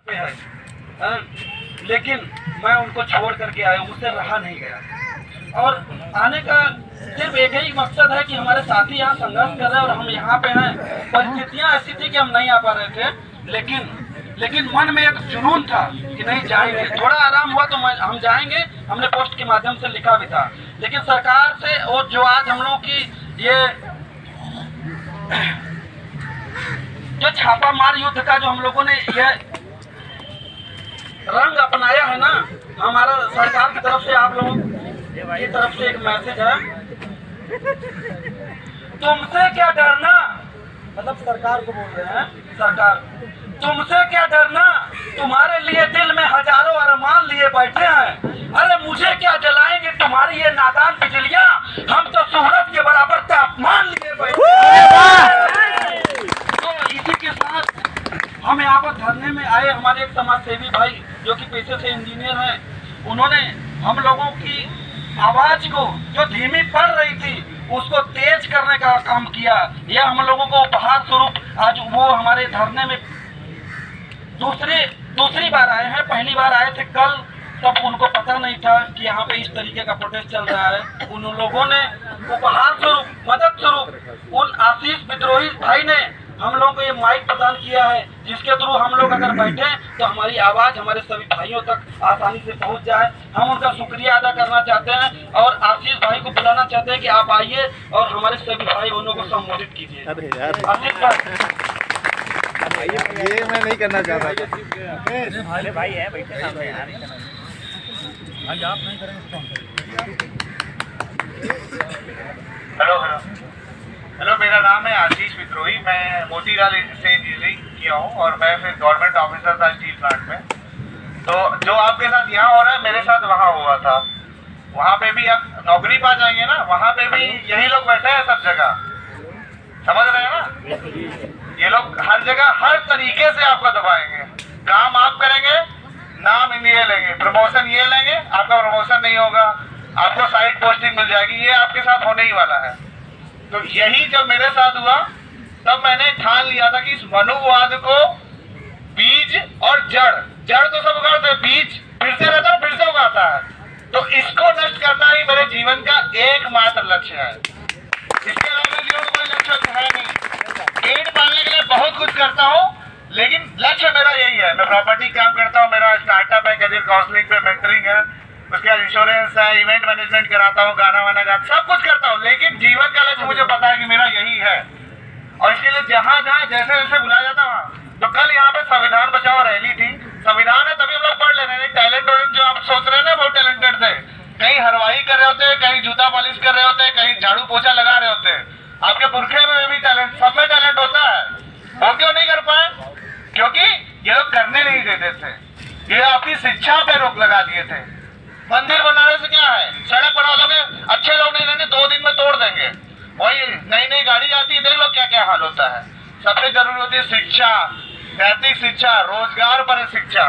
है। लेकिन मैं उनको छोड़ करके आया, मुझसे रहा नहीं गया। और आने का सिर्फ एक ही मकसद है कि हमारे साथी यहाँ संघर्ष कर रहे हैं और हम यहाँ पे हैं। परिस्थितियाँ ऐसी थी कि हम नहीं आ पा रहे थे, लेकिन मन में एक जुनून था कि नहीं जाएंगे। थोड़ा आराम हुआ तो हम जाएंगे, हमने पोस्ट के माध्यम से लिखा भी था। लेकिन सरकार से और जो आज हम लोगों की ये जो छापा मार युद्ध का जो हम लोगों ने ये रंग अपनाया है ना, हमारा सरकार की तरफ से आप लोगों की तरफ से एक मैसेज है, तुमसे क्या डरना, मतलब सरकार को बोल रहे हैं, सरकार तुमसे क्या डरना, तुम्हारे लिए दिल में हजारों अरमान लिए बैठे हैं। अरे मुझे क्या जलाएंगे तुम्हारी ये नादान बिजलियां, हम तो सूरज के बराबर तापमान लिए बैठे हैं। तो इसी के साथ हम यहाँ पर धरने में आए। हमारे एक समाज सेवी भाई जो कि पेशे से इंजीनियर हैं, उन्होंने हम लोगों की आवाज को जो धीमी पड़ रही थी उसको तेज करने का काम किया। यह हम लोगों को उपहार स्वरूप आज वो हमारे धरने में दूसरी बार आए हैं। पहली बार आए थे कल, तब उनको पता नहीं था कि यहाँ पे इस तरीके का प्रोटेस्ट चल रहा है। उन लोगों ने उपहार स्वरूप, मदद स्वरूप उन आशीष विद्रोही भाई ने हम लोगों को ये माइक प्रदान किया है, जिसके थ्रू हम लोग अगर बैठे तो हमारी आवाज़ हमारे सभी भाइयों तक आसानी से पहुंच जाए। हम उनका शुक्रिया अदा करना चाहते हैं और आशीष भाई को बुलाना चाहते हैं कि आप आइए और हमारे सभी भाई बहनों को संबोधित कीजिए। आशीष भाई, ये मैं नहीं करना चाहता। भाई है बैठे सामने यार, भाई आप नहीं करेंगे। हेलो हेलो, मेरा नाम है आशीष विद्रोही। मैं मोतीलाल से इंजीनियरिंग किया हूँ और मैं फिर गवर्नमेंट ऑफिसर था स्टील प्लांट में। तो जो आपके साथ यहाँ हो रहा है मेरे साथ वहाँ हुआ था। वहाँ पे भी आप नौकरी पा जाएंगे ना, वहाँ पे भी यही लोग बैठे हैं सब जगह, समझ रहे हैं ना। ये लोग हर जगह हर तरीके से आपको दबाएंगे। काम आप करेंगे, नाम ये लेंगे, प्रमोशन ये लेंगे, आपका प्रमोशन नहीं होगा, आपको साइड पोस्टिंग मिल जाएगी। ये आपके साथ होने ही वाला है। तो यही जब मेरे साथ हुआ तब मैंने ठान लिया था कि इस मनुवाद को बीज और जड़ तो सब उगाते हैं, बीज फिर से रहता है, फिर से उगाता है। तो इसको नष्ट करना ही मेरे जीवन का एकमात्र लक्ष्य है। इसके अलावा जीवन में कोई लक्ष्य है नहीं। पेट पालने के लिए बहुत कुछ करता हूँ, लेकिन लक्ष्य मेरा यही है। मैं प्रॉपर्टी काम करता हूँ, मेरा स्टार्टअप है, करियर काउंसलिंग पे मेंटरिंग है, उसके बाद इंश्योरेंस है, इवेंट मैनेजमेंट कराता हूँ, गाना वाना गाता, सब कुछ करता हूँ। लेकिन जीवन का लक्ष्य मुझे पता है कि मेरा यही है। और इसके लिए जहाँ जहाँ जैसे जैसे बुलाया जाता वहाँ, तो कल यहाँ पे संविधान बचाओ रैली थी। संविधान है तभी हम लोग पढ़ ले रहे हैं। टैलेंट जो आप सोच रहे हैं ना, बहुत टैलेंटेड थे, कहीं हरवाही कर रहे होते, कहीं जूता पॉलिश कर रहे होते, कहीं झाड़ू पोछा लगा रहे होते। आपके पुरखे में भी टैलेंट, सब में टैलेंट होता है। वो क्यों नहीं कर पाए? क्योंकि ये लोग करने नहीं देते थे। ये आपकी शिक्षा पे रोक लगा दिए थे। मंदिर बनाने से क्या है, सड़क बना लोगे, अच्छे लोग नहीं रहने, 2 दिन में तोड़ देंगे। वही नई नई गाड़ी आती है, देख लो क्या क्या हाल होता है। सबसे जरूरी होती है शिक्षा, नैतिक शिक्षा, रोजगार पर शिक्षा।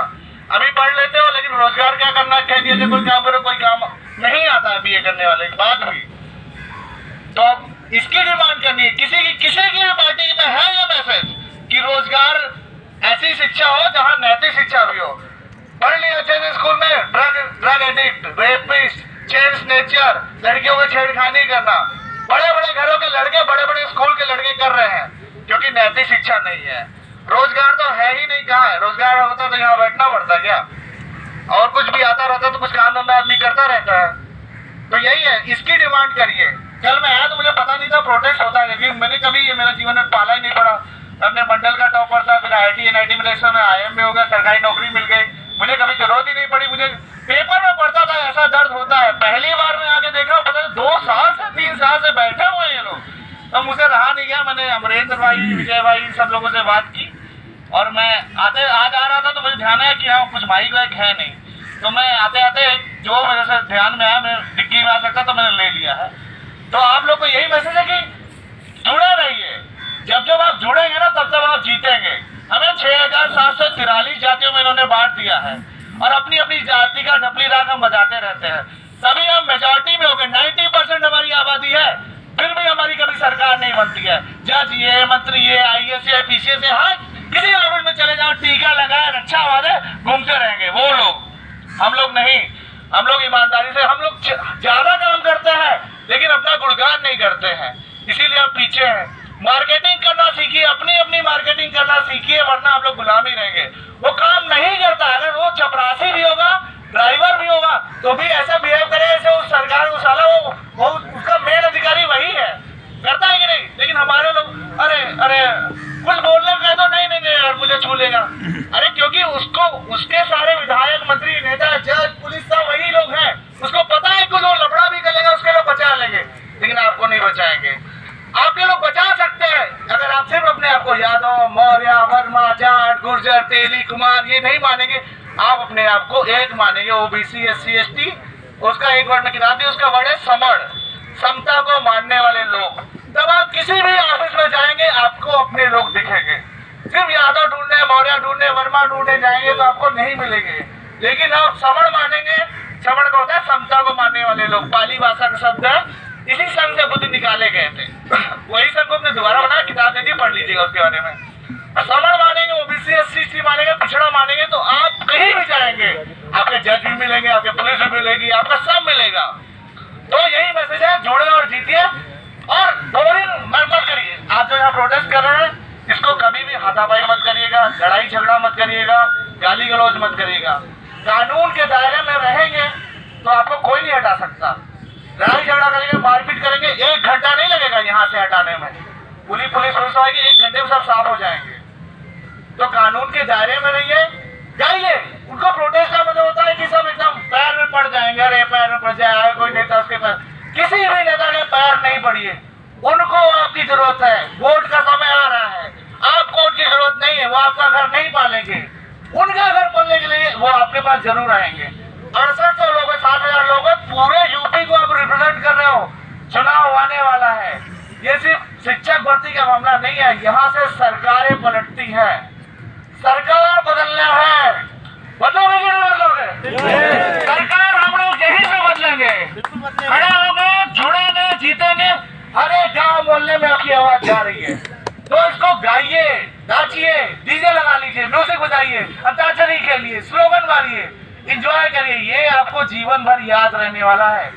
अभी पढ़ लेते हो लेकिन रोजगार क्या करना, कह दिए थे कोई काम करो, कोई काम नहीं आता है बीए करने वाले के बाद भी। तो इसकी डिमांड करनी है। किसी की पार्टी में है ये मैसेज कि रोजगार ऐसी शिक्षा हो जहां नैतिक शिक्षा भी हो। पढ़ लिया अच्छे से स्कूल में, drug addict, rapist, chain snatcher, लड़कियों को छेड़खानी करना, बड़े बड़े घरों के लड़के, बड़े बड़े स्कूल के लड़के कर रहे हैं क्योंकि नैतिक शिक्षा नहीं है। रोजगार तो है ही नहीं। कहाँ है रोजगार? होता तो यहाँ बैठना पड़ता क्या? और कुछ भी आता रहता तो कुछ काम धंधा आदमी करता रहता है। तो यही है, इसकी डिमांड करिए। कल मैं आया तो मुझे पता नहीं था प्रोटेस्ट होता है, क्योंकि मैंने कभी ये मेरा जीवन में पाला ही नहीं पड़ा। अपने मंडल का टॉपर था, फिर IIT NIT में इलेक्शन में IIM में हो गया, सरकारी नौकरी मिल गई, मुझे कभी जरूरत ही नहीं पड़ी। मुझे पेपर में पढ़ता था ऐसा दर्द होता है। पहली बार में आके देखा, पता 2 साल से 3 साल से बैठे हुए ये लोग। तो मुझे रहा नहीं गया, मैंने अमरेंद्र भाई, विजय भाई, सब लोगों से बात की और मैं आज आ रहा था तो मुझे ध्यान है कि हाँ कुछ माइक वाइक है नहीं। तो मैं आते आते जो मेरे से ध्यान में आया, मैं डिग्गी में आ सकता तो मैंने ले लिया है। तो आप लोग को यही मैसेज है कि जुड़े रहिए। जब आप जुड़ेंगे ना तब आप जीतेंगे। हमें 6743 जातियों में इन्होंने बांट दिया है और अपनी अपनी जाति का ढपली राग हम बजाते रहते हैं। तभी हम मेजॉरिटी में हो गए। 90% हमारी आबादी है, फिर भी हमारी कभी सरकार नहीं बनती है। जज ये, मंत्री ये, IAS ये, PCS ये, हाँ किसी गवर्नमेंट में चले जाओ, टीका लगाए, रक्षा वाले, हम लोग नहीं, हम लोग ईमानदारी से, हम लोग ज्यादा काम करते हैं लेकिन अपना गुणगान नहीं करते हैं, इसीलिए हम पीछे हैं। मार्केटिंग करना सीखिए, अपनी अपनी मार्केटिंग करना सीखिए, वरना आप लोग गुलाम ही रहेंगे। वो काम नहीं करता, अगर वो चपरासी भी होगा, ड्राइवर भी होगा, तो भी ऐसा बिहेव करे जैसे उस सरकार को साला वो उसका मेन अधिकारी वही है, करता है कि नहीं? लेकिन हमारे लोग अरे अरे कुछ बोलने का तो नहीं नहीं यार मुझे छू लेगा, अरे क्योंकि उसको उसके सारे विधायक, मंत्री, नेता, जज, पुलिस सब वही लोग हैं, उसको पता है कि वो लफड़ा भी करेगा उसके लोग बचा लेंगे, लेकिन आपको नहीं बचाएंगे। आपके लोग बचा सकते हैं अगर आप सिर्फ अपने आप को यादव, मौर्य, वर्मा, जाट, गुर्जर, तेली, कुमार ये नहीं मानेंगे, आप अपने आप को एक मानेंगे, ओबीसी, SC, ST, उसका एक वर्ड में किताब दी, उसका वर्ड है समण, समता को मानने वाले लोग। तब आप किसी भी ऑफिस में जाएंगे आपको अपने लोग दिखेंगे। सिर्फ यादव ढूंढने, मौर्य ढूंढने, वर्मा ढूंढने जाएंगे तो आपको नहीं मिलेंगे, लेकिन आप समण मानेंगे। समण का होता है समता को मानने वाले लोग, पाली भाषा का शब्द है, इसी संघ से बुद्ध निकाले गए थे, वही संघ को अपने दोबारा बना, किताब दे दी, पढ़ लीजिएगा उसके बारे में। समण मानेंगे, ओबीसी, SC, ST मानेंगे, पिछड़ा मानेंगे तो आप कहीं भी जाएंगे आपके जज भी मिलेंगे, आपके पुलिस भी मिलेगी, आपका सब मिलेगा। तो यही मैसेज है, जोड़े और जीतिए और बोरिंग मत करिए। आप जो यहाँ प्रोटेस्ट कर रहे हैं इसको कभी भी हाथापाई मत करिएगा, लड़ाई झगड़ा मत करिएगा, गाली गलौज मत करिएगा। कानून के दायरे में रहेंगे तो आपको कोई नहीं हटा सकता। लड़ाई झगड़ा करेंगे, मारपीट करेंगे, 1 घंटा नहीं लगेगा यहाँ से हटाने में, पुलिस आएगी, 1 घंटे में सब साफ हो जाएंगे। तो कानून के दायरे में रहिए, जाइए। उनको प्रोटेस्ट का मतलब होता है कि सब एकदम पैर में पड़ जाएंगे, अरे पैर में पड़ जाए कोई नेता, उसके पैर, किसी भी नेता के पैर नहीं पड़िए, उनको आपकी जरूरत है। वोट का समय आ रहा है, आपको उनकी जरूरत नहीं है, वो आपका घर नहीं पालेंगे, उनका घर पालने के लिए वो आपके पास जरूर आएंगे। 6800 लोग, 7000 लोग, पूरे यूपी को आप रिप्रेजेंट कर रहे हो, चुनाव आने वाला है। ये सिर्फ शिक्षक भर्ती का मामला नहीं है, यहाँ से सरकारें पलटती है, सरकार बदलना है। बदलोगे कि नहीं बदलोगे? सरकार हम लोग यही से बदलेंगे, खड़े होंगे, जुड़ेंगे, जीतेंगे। हर एक गाँव मोहल्ले में आपकी आवाज जा रही है, तो इसको गाइए, नाचिए, डीजे लगा लीजिए, म्यूजिक बजाइए, अंताक्षरी खेलिए, स्लोगन मारिए, एंजॉय करिए, ये आपको जीवन भर याद रहने वाला है।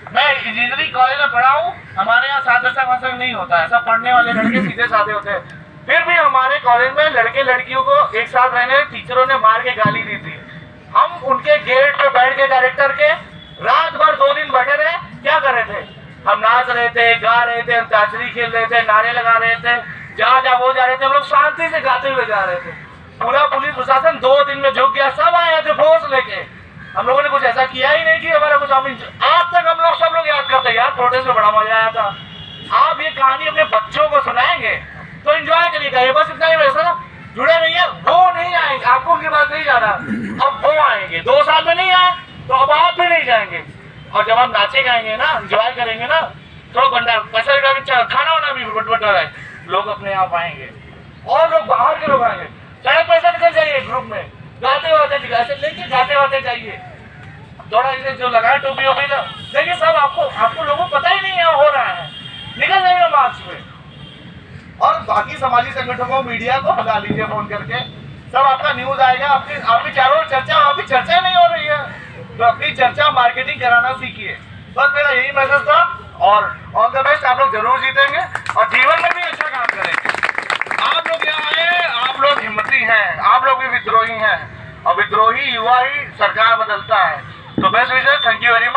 मैं इंजीनियरिंग कॉलेज में पढ़ा हूँ, हमारे यहाँ सादर नहीं होता है, सब पढ़ने वाले लड़के सीधे साधे होते हैं, फिर भी हमारे कॉलेज में लड़के लड़कियों को एक साथ रहने टीचरों ने मार के गाली दी थी। हम उनके गेट पे बैठ के डायरेक्टर के रात भर 2 दिन बैठे रहे, क्या कर रहे थे? हम नाच रहे थे, गा रहे थे, अंताक्षरी खेल रहे थे, नारे लगा रहे थे, जहाँ वो जा रहे थे हम लोग शांति से गाते हुए जा रहे थे। पूरा पुलिस प्रशासन 2 दिन में झुक गया, सब आए थे फोर्स लेके। हम लोगों ने कुछ ऐसा किया ही नहीं कि हमारा कुछ, आज तक हम लोग सब लोग याद करते हैं यार, प्रोटेस्ट में बड़ा मजा आया था। आप ये कहानी अपने बच्चों को सुनाएंगे तो एंजॉय करिएगा, ये बस इतना ही। वैसा जुड़े रहिए, वो नहीं आएंगे, आपको उनके पास नहीं जाना, अब वो आएंगे। 2 साल में नहीं आए तो अब आप भी नहीं जाएंगे। और जब हम नाचे गाएंगे ना, एंजॉय करेंगे ना, तो बंदा पैसा खाना वाना भी बटा है, लोग अपने आप आएंगे और लोग बाहर के लोग आएंगे। सड़क पैसा निकल जाइए ग्रुप में, गाते वाते ऐसे लेके गाते वाते जाइए, थोड़ा इसे जो लगाए टोपी वोपी ना, देखिए सब आपको लोगों को पता ही नहीं है हो रहा है, निकल जाइए मार्च में। और बाकी समाजी संगठनों को, मीडिया को बुला लीजिए फोन करके, सब आपका न्यूज आएगा। आपकी चारों चर्चा, आपकी चर्चा नहीं हो रही है तो अपनी चर्चा मार्केटिंग कराना सीखिए। बस मेरा यही मैसेज था और ऑल द बेस्ट। आप लोग जरूर जीतेंगे और जीवन में भी अच्छा काम करेंगे। आप लोग यहाँ आए, आप लोग हिम्मती हैं, आप लोग भी विद्रोही हैं और विद्रोही युवा ही सरकार बदलता है। तो best Vijay, thank you very much.